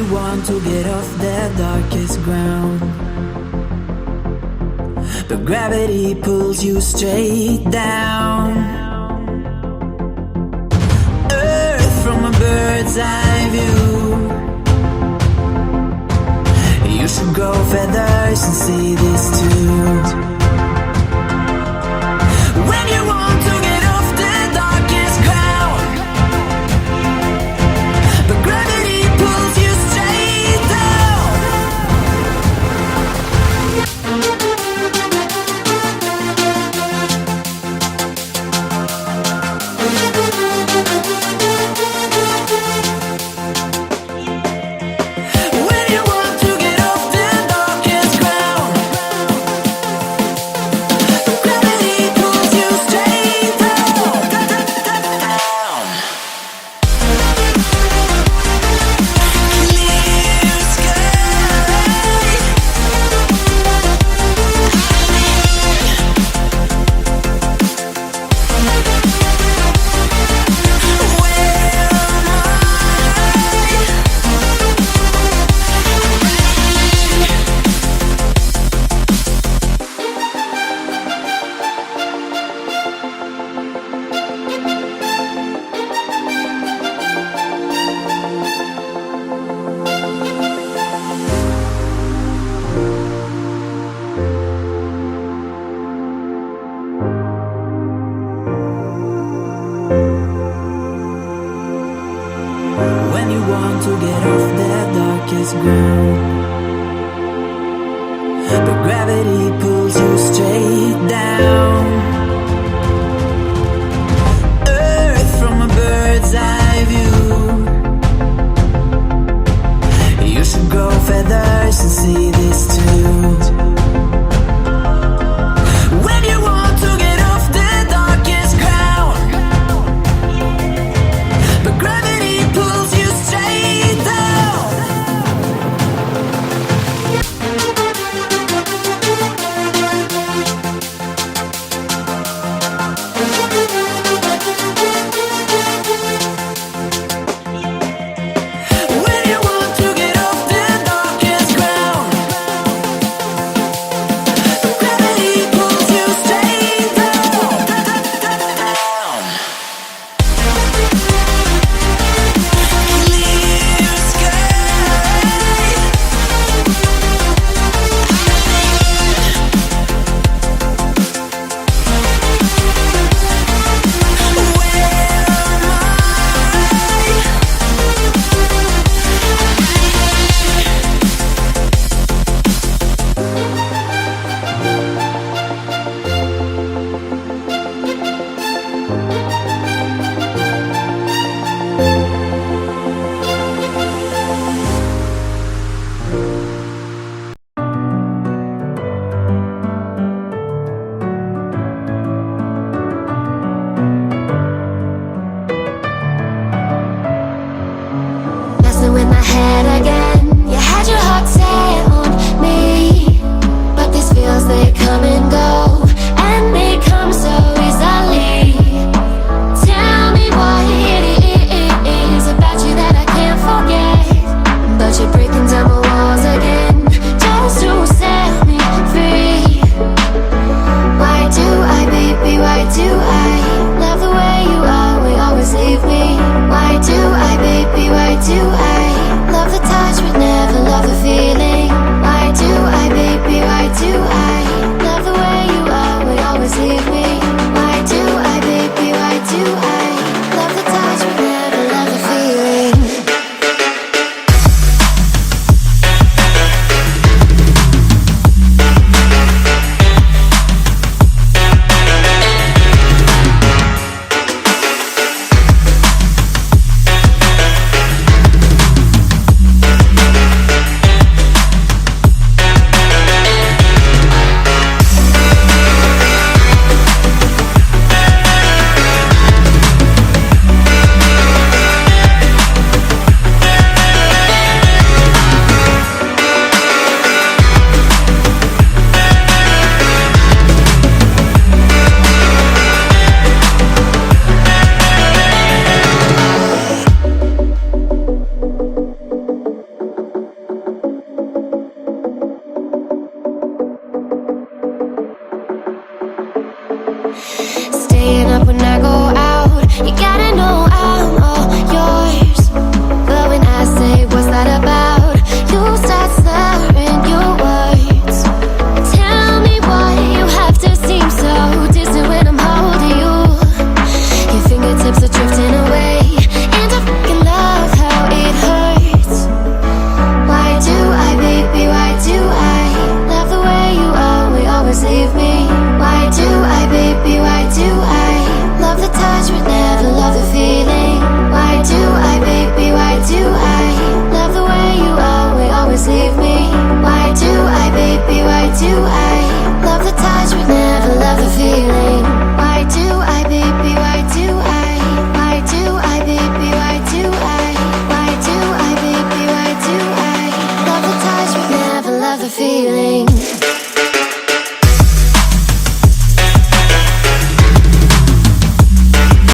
you want to get off the darkest ground, but gravity pulls you straight down. Earth from a bird's eye view. You should grow feathers and see this too. When you want to get off the darkest ground, but gravity pulls you straight down. When you want to get off the darkest ground, but gravity pulls you straight down. Clear sky. When you want to get off the darkest ground, but gravity pulls you straight down. Earth from a bird's eye view. You should grow feathers and see this too. When you want to get off the darkest ground, but gravity pulls you straight down. Staying up when I go out, you gotta know I'm all yours. But when I say what's that about, you start slurring your words. Tell me why you have to seem so distant when I'm holding you. Your fingertips are drifting away, and I fucking love how it hurts. Why do I, baby, why do I love the way you always leave me? Why do